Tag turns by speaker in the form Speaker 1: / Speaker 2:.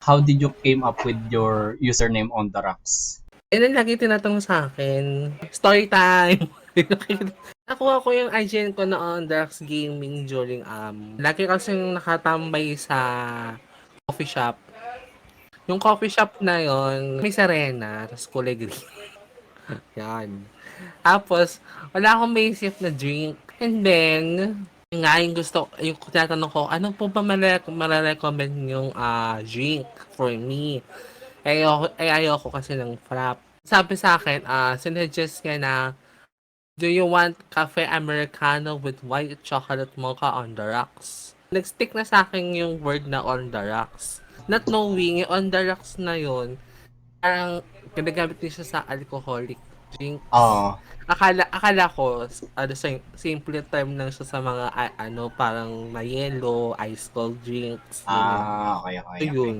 Speaker 1: How did you came up with your username on the rocks?
Speaker 2: Yan ang lagi tinatanong sa akin. Story time! Nakuha ko yung IGN ko noon, Dax Gaming, during, lagi kasing nakatambay sa coffee shop. Yung coffee shop na yon may Serena, tapos kulay green. Yan. Tapos, wala akong maisip na drink. And then, yun nga yung gusto, yung tinatanong ko, ano po ba mare-recommend yung drink for me? Ayoko kasi ng frap. Sabi sa akin, sinuggest niya na, do you want cafe americano with white chocolate mocha on the rocks? Nag-stick na sa akin yung word na on the rocks. Not knowing, yung on the rocks na yun, parang ginagamit din siya sa alcoholic drinks.
Speaker 1: Oo.
Speaker 2: Akala ko, simple term lang siya sa mga, parang mayelo, ice cold drinks, ganyan.
Speaker 1: Okay, okay,
Speaker 2: So,
Speaker 1: okay.
Speaker 2: yun.